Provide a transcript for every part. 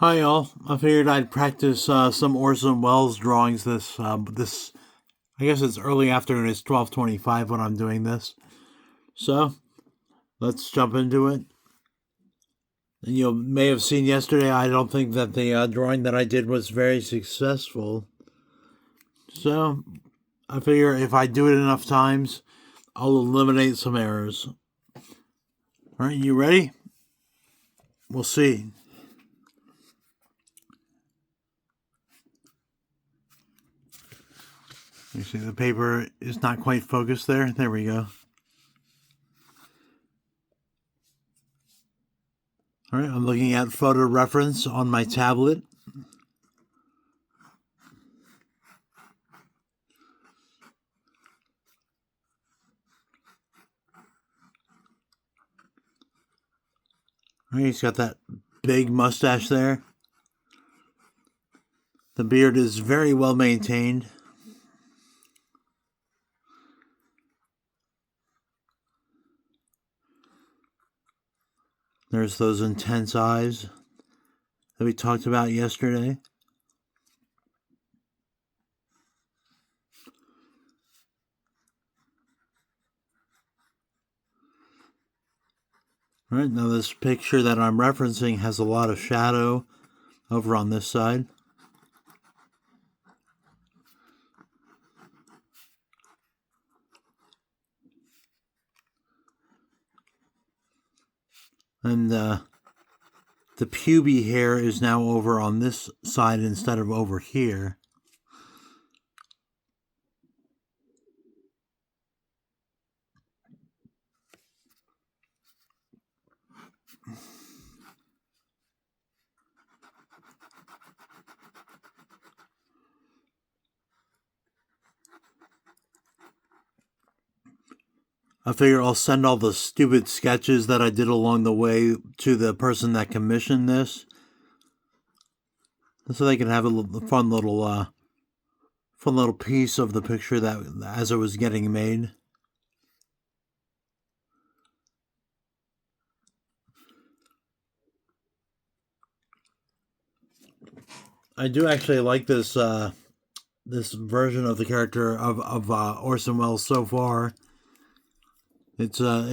Hi all. I figured I'd practice some Orson Welles drawings I guess it's early afternoon. It's 12:25 when I'm doing this. So let's jump into it. You may have seen yesterday. I don't think that the drawing that I did was very successful. So I figure if I do it enough times, I'll eliminate some errors. All right, you ready? We'll see. You see the paper is not quite focused there. There we go. All right, I'm looking at photo reference on my tablet. All right, he's got that big mustache there. The beard is very well maintained. There's those intense eyes that we talked about yesterday. All right, now this picture that I'm referencing has a lot of shadow over on this side. And the pubic hair is now over on this side instead of over here. I figure I'll send all the stupid sketches that I did along the way to the person that commissioned this, so they can have a fun little piece of the picture that as it was getting made. I do actually like this version of the character of Orson Welles so far. It's a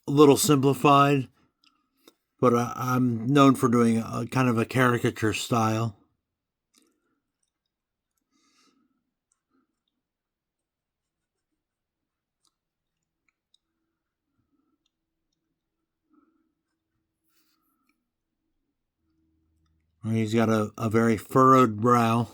little simplified, but I'm known for doing a kind of a caricature style. He's got a very furrowed brow.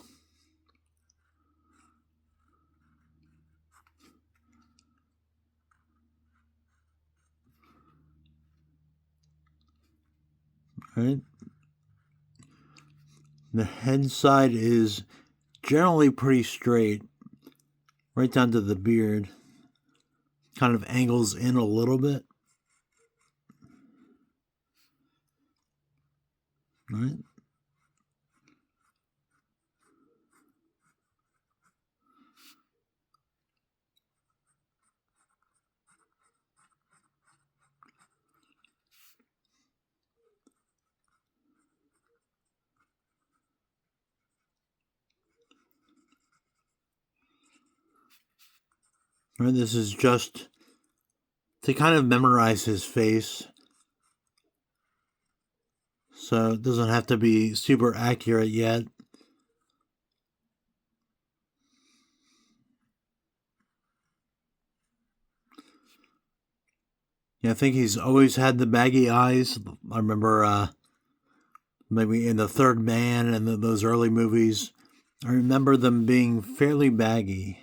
Right. The head side is generally pretty straight, right down to the beard. Kind of angles in a little bit. Right. Right. This is just to kind of memorize his face, so it doesn't have to be super accurate yet. Yeah, I think he's always had the baggy eyes. I remember maybe in The Third Man and those early movies, I remember them being fairly baggy.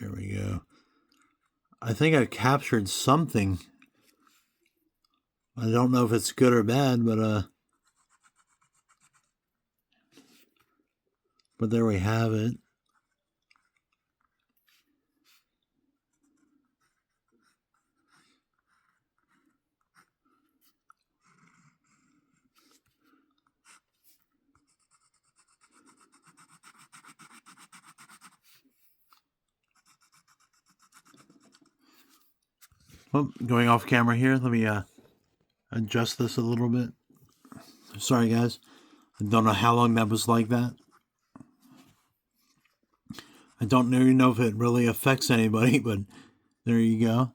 There we go. I think I captured something. I don't know if it's good or bad, but there we have it. Oh, going off camera here. Let me adjust this a little bit. Sorry, guys. I don't know how long that was like that. I don't even know if it really affects anybody, but there you go.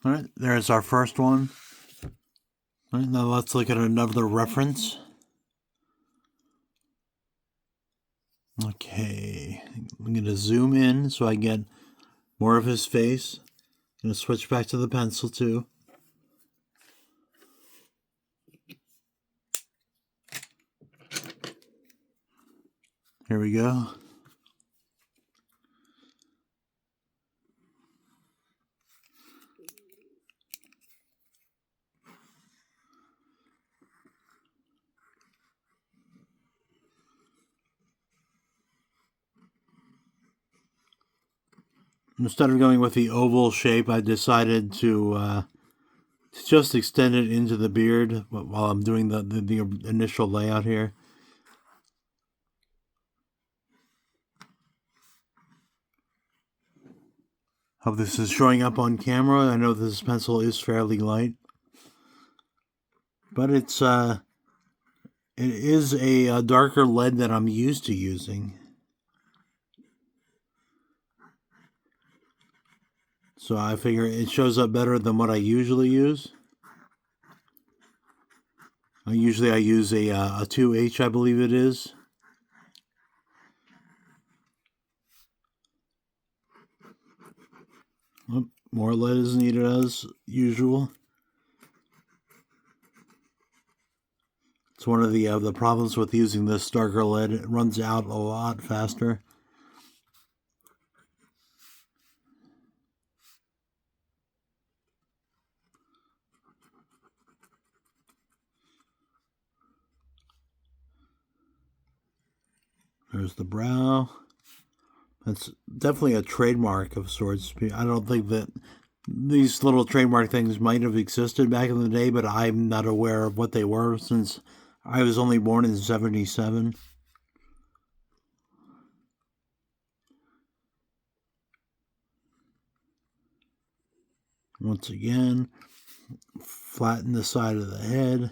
All right, there's our first one. All right, now let's look at another reference. Okay, I'm going to zoom in so I get more of his face. I'm going to switch back to the pencil too. Here we go. Instead of going with the oval shape, I decided to just extend it into the beard while I'm doing the initial layout here. Hope this is showing up on camera. I know this pencil is fairly light, but it is a darker lead that I'm used to using. So I figure it shows up better than what I usually use. I use a 2H, I believe it is. Oh, more lead is needed as usual. It's one of the problems with using this darker lead. It runs out a lot faster. There's the brow. That's definitely a trademark of sorts. I don't think that these little trademark things might have existed back in the day, but I'm not aware of what they were since I was only born in 1977. Once again, flatten the side of the head.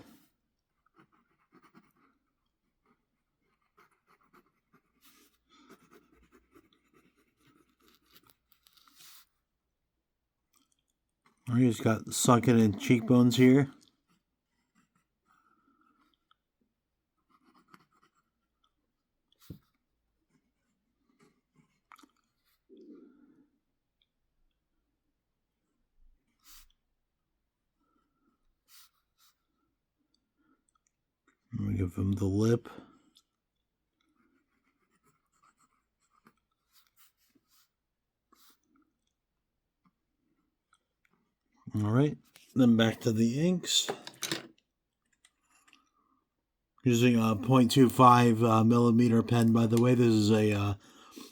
He's got sunken in cheekbones here. We give him the lip. All right, then back to the inks. Using a 0.25 millimeter pen, by the way. This is a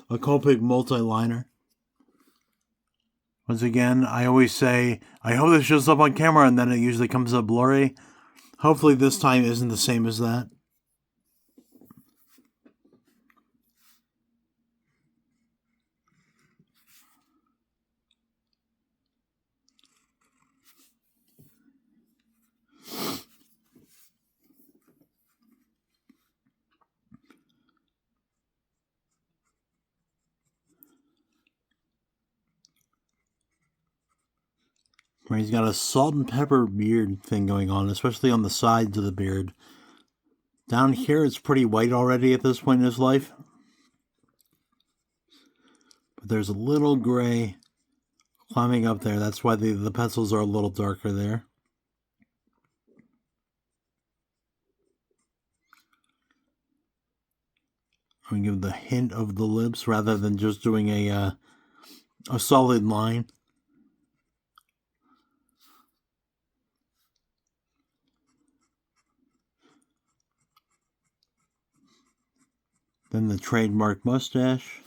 Copic multi-liner. Once again, I always say, I hope this shows up on camera, and then it usually comes up blurry. Hopefully this time isn't the same as that. Where he's got a salt and pepper beard thing going on, especially on the sides of the beard. Down here, it's pretty white already at this point in his life. But there's a little gray climbing up there. That's why the pencils are a little darker there. We give the hint of the lips rather than just doing a solid line. Then the trademark mustache.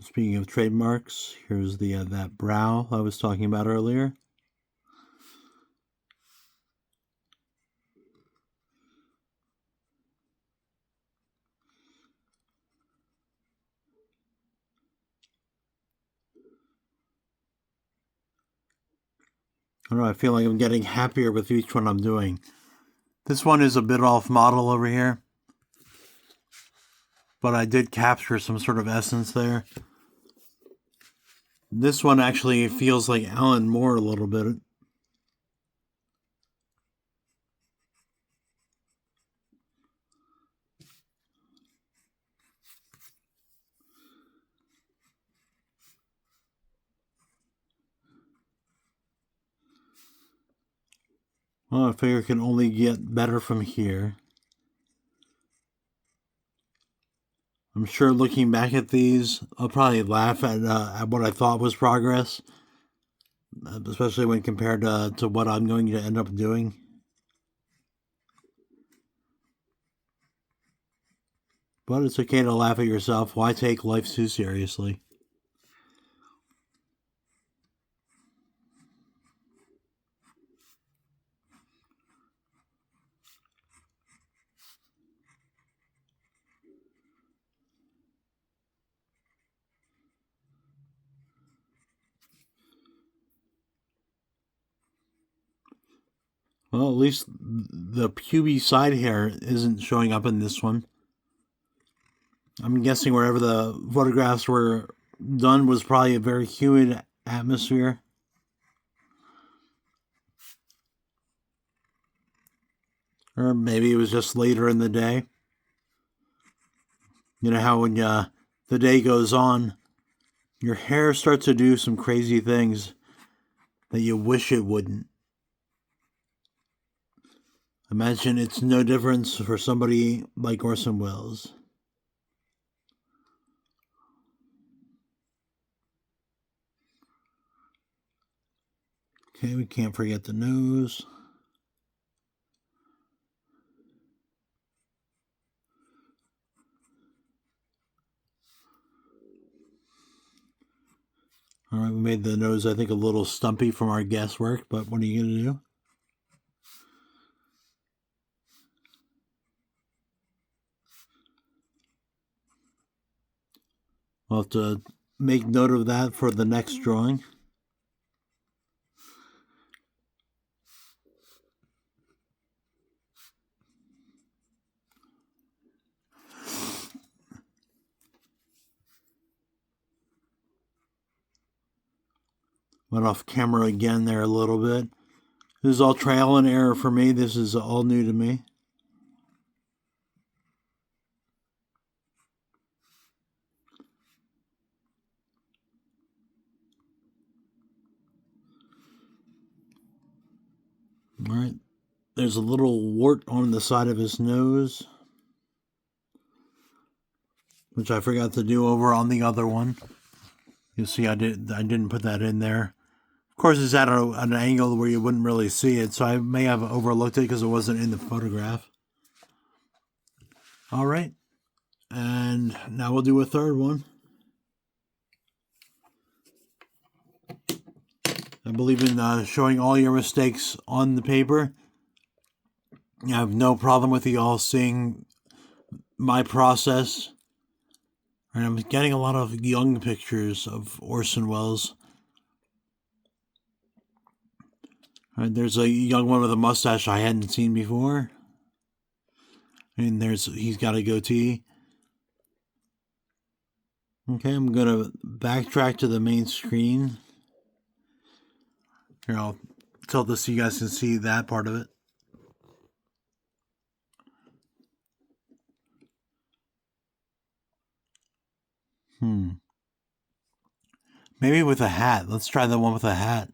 Speaking of trademarks, here's the that brow I was talking about earlier. I don't know, I feel like I'm getting happier with each one I'm doing. This one is a bit off model over here, but I did capture some sort of essence there. This one actually feels like Alan Moore a little bit. Well, I figure it can only get better from here. I'm sure looking back at these, I'll probably laugh at what I thought was progress, especially when compared to what I'm going to end up doing. But it's okay to laugh at yourself. Why take life too seriously? Well, at least the puby side hair isn't showing up in this one. I'm guessing wherever the photographs were done was probably a very humid atmosphere. Or maybe it was just later in the day. You know how when the day goes on, your hair starts to do some crazy things that you wish it wouldn't. Imagine it's no difference for somebody like Orson Welles. Okay, we can't forget the nose. All right, we made the nose, I think, a little stumpy from our guesswork, but what are you going to do? We'll have to make note of that for the next drawing. Went off camera again there a little bit. This is all trial and error for me. This is all new to me. All right. There's a little wart on the side of his nose, which I forgot to do over on the other one. You see, I didn't put that in there. Of course, it's at an angle where you wouldn't really see it, so I may have overlooked it because it wasn't in the photograph. All right, and now we'll do a third one. I believe in showing all your mistakes on the paper. I have no problem with you all seeing my process. And I'm getting a lot of young pictures of Orson Welles. And there's a young one with a mustache I hadn't seen before. And he's got a goatee. Okay, I'm gonna backtrack to the main screen. Here, I'll tilt this so you guys can see that part of it. Maybe with a hat. Let's try the one with a hat.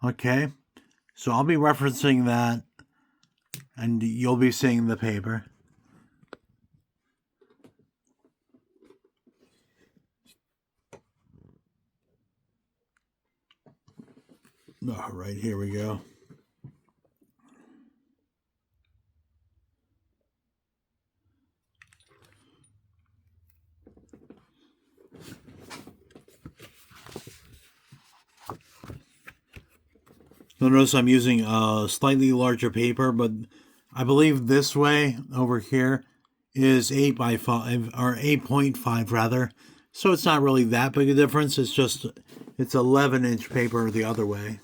Okay, so I'll be referencing that, and you'll be seeing the paper. All right, here we go. You'll notice I'm using a slightly larger paper, but I believe this way over here is 8 by 5 or 8.5 rather. So it's not really that big a difference. It's 11-inch paper the other way.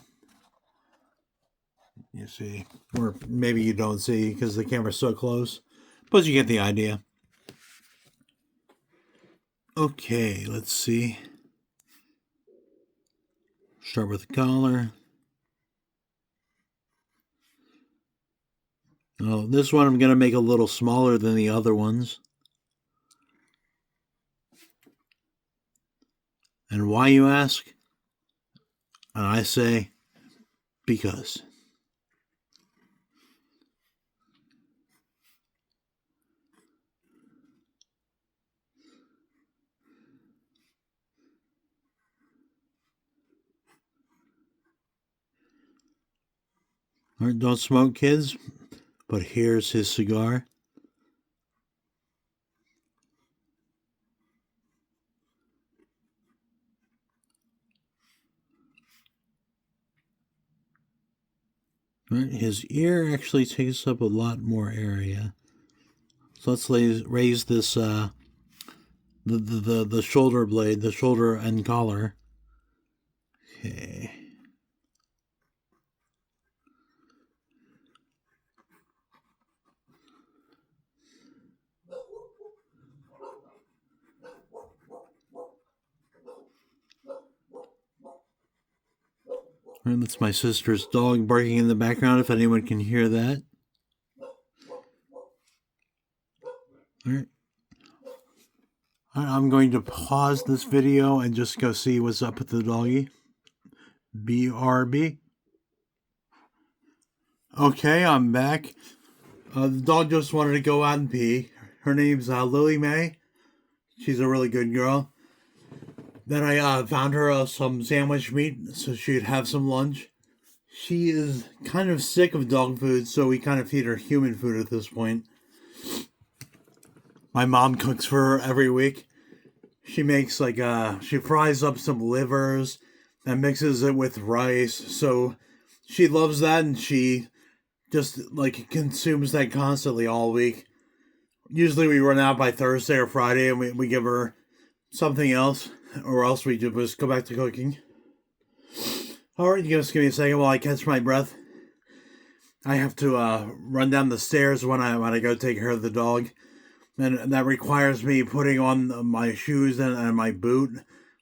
You see, or maybe you don't see because the camera's so close, but you get the idea. Okay, let's see. Start with the collar. Oh, this one I'm going to make a little smaller than the other ones. And why, you ask? And I say, because. All right, don't smoke, kids, but here's his cigar. All right, his ear actually takes up a lot more area. So let's raise this the shoulder blade, the shoulder and collar. Okay. And that's my sister's dog barking in the background, if anyone can hear that. All right. I'm going to pause this video and just go see what's up with the doggy. BRB. Okay, I'm back. The dog just wanted to go out and pee. Her name's Lily Mae. She's a really good girl. Then I found her some sandwich meat so she'd have some lunch. She is kind of sick of dog food, so we kind of feed her human food at this point. My mom cooks for her every week. She makes she fries up some livers and mixes it with rice. So she loves that, and she just consumes that constantly all week. Usually we run out by Thursday or Friday, and we give her something else, or else we just go back to cooking. All right, you just give me a second while I catch my breath. I have to run down the stairs when I go take care of the dog, and that requires me putting on my shoes and my boot.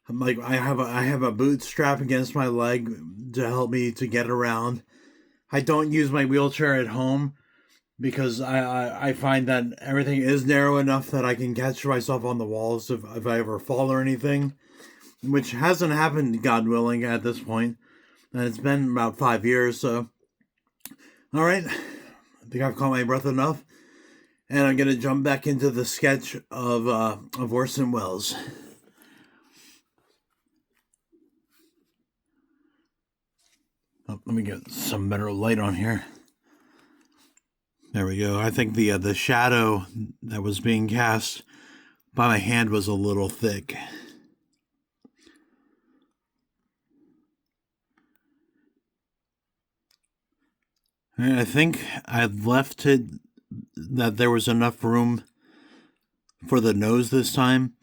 I have a boot strap against my leg to help me to get around. I don't use my wheelchair at home because I find that everything is narrow enough that I can catch myself on the walls if I ever fall or anything, which hasn't happened, God willing, at this point. And it's been about 5 years, so. All right, I think I've caught my breath enough, and I'm gonna jump back into the sketch of Orson Welles. Oh, let me get some better light on here. There we go. I think the shadow that was being cast by my hand was a little thick. And I think I left it that there was enough room for the nose this time.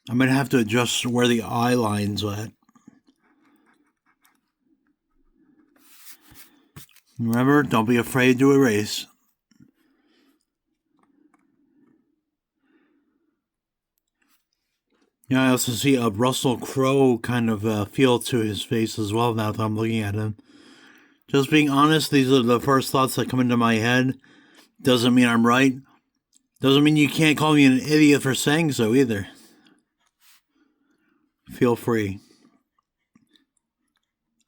I'm going to have to adjust where the eye line's at. Remember, don't be afraid to erase. Yeah, I also see a Russell Crowe kind of feel to his face as well now that I'm looking at him. Just being honest, these are the first thoughts that come into my head. Doesn't mean I'm right. Doesn't mean you can't call me an idiot for saying so either. Feel free.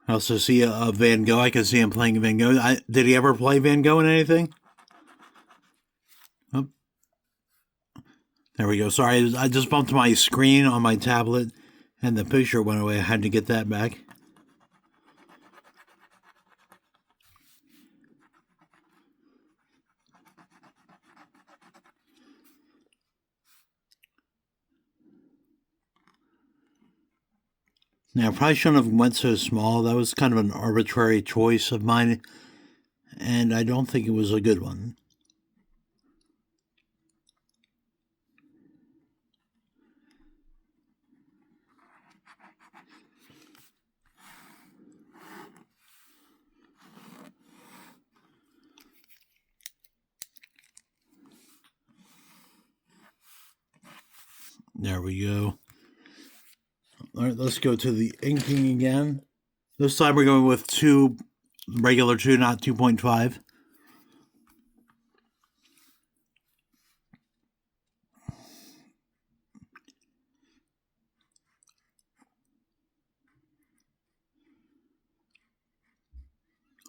I also see a Van Gogh. I can see him playing Van Gogh. Did he ever play Van Gogh in anything? Oh. There we go. Sorry, I just bumped my screen on my tablet and the picture went away. I had to get that back. Now, I probably shouldn't have went so small. That was kind of an arbitrary choice of mine, and I don't think it was a good one. There we go. All right, let's go to the inking again. This time we're going with regular 2, not 2.5.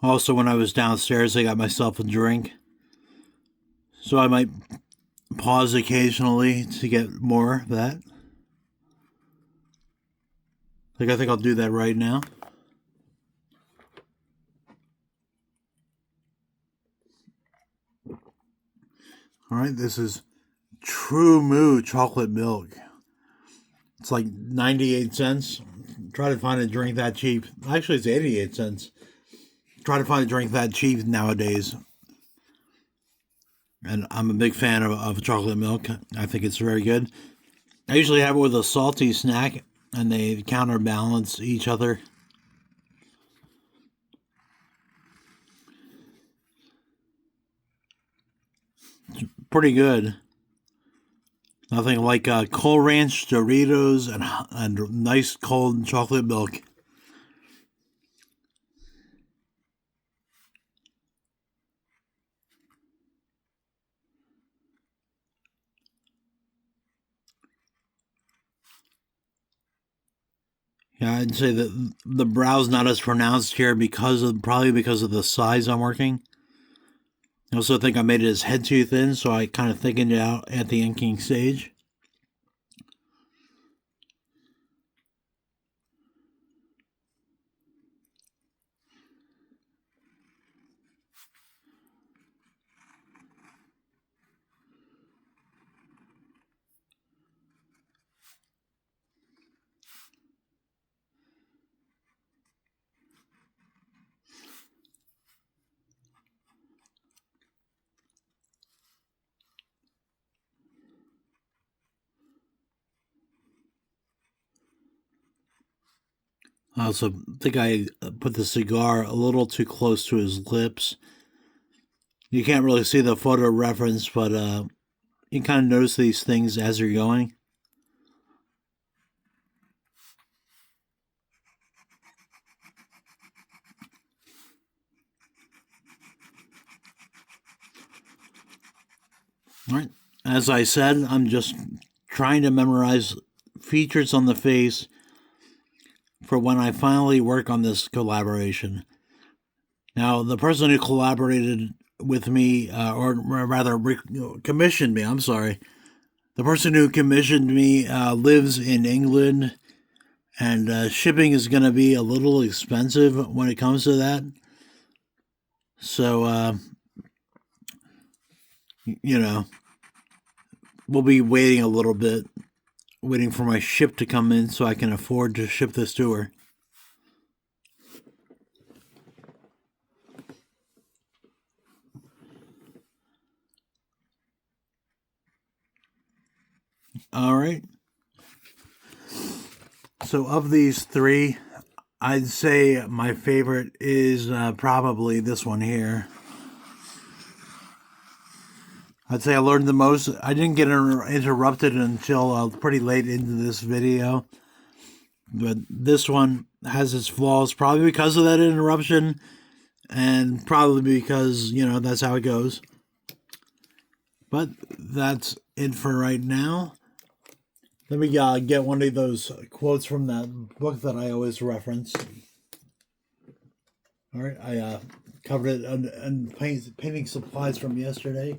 Also, when I was downstairs, I got myself a drink. So I might pause occasionally to get more of that. I think I'll do that right now. All right, this is True Moo chocolate milk. It's like 98 cents. Try to find a drink that cheap. Actually, it's 88 cents. Try to find a drink that cheap nowadays. And I'm a big fan of chocolate milk. I think it's very good. I usually have it with a salty snack, and they counterbalance each other. It's pretty good. Nothing like Cool Ranch Doritos and nice cold chocolate milk. Yeah, I'd say that the brow's not as pronounced here probably because of the size I'm working. I also think I made his head too thin, so I kind of thickened it out at the inking stage. I also think I put the cigar a little too close to his lips. You can't really see the photo reference, but you kind of notice these things as you're going. All right. As I said, I'm just trying to memorize features on the face for when I finally work on this collaboration. Now, the person who collaborated with me, or rather commissioned me, I'm sorry, the person who commissioned me lives in England, and shipping is going to be a little expensive when it comes to that. So, you know, we'll be waiting a little bit, waiting for my ship to come in so I can afford to ship this to her. All right. So, of these three, I'd say my favorite is probably this one here. I'd say I learned the most. I didn't get interrupted until pretty late into this video. But this one has its flaws, probably because of that interruption, and probably because, that's how it goes. But that's it for right now. Let me get one of those quotes from that book that I always reference. All right, I covered it on painting supplies from yesterday.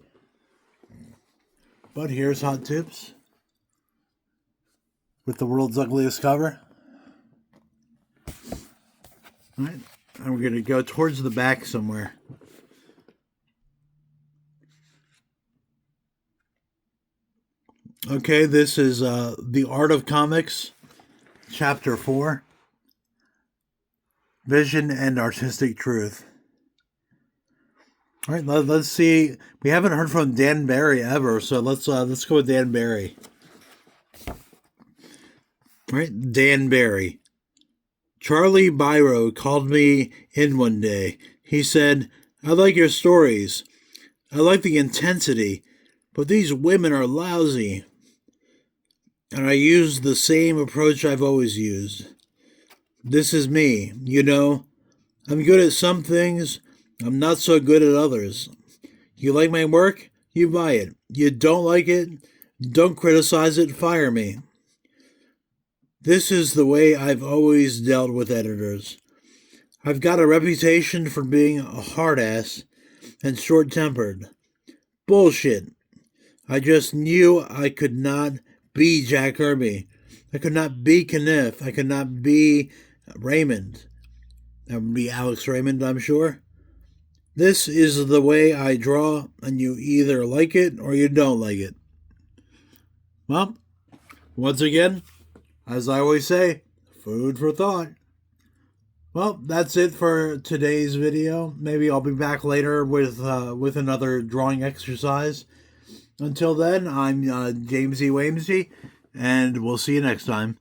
But here's Hot Tips with the world's ugliest cover. All right, and we're going to go towards the back somewhere. Okay, this is The Art of Comics, Chapter 4. vision and artistic truth. All right, let's see. We haven't heard from Dan Barry ever, so let's go with Dan Barry. All right, Dan Barry. Charlie Biro called me in one day. He said, "I like your stories. I like the intensity, but these women are lousy." And I used the same approach I've always used. This is me, you know. I'm good at some things, I'm not so good at others. You like my work? You buy it. You don't like it? Don't criticize it, fire me. This is the way I've always dealt with editors. I've got a reputation for being a hard ass and short-tempered. Bullshit. I just knew I could not be Jack Kirby. I could not be Kniff. I could not be Raymond. That would be Alex Raymond, I'm sure. This is the way I draw, and you either like it or you don't like it. Well, once again, as I always say, food for thought. Well, that's it for today's video. Maybe I'll be back later with another drawing exercise. Until then, I'm James E. Wamesy, and we'll see you next time.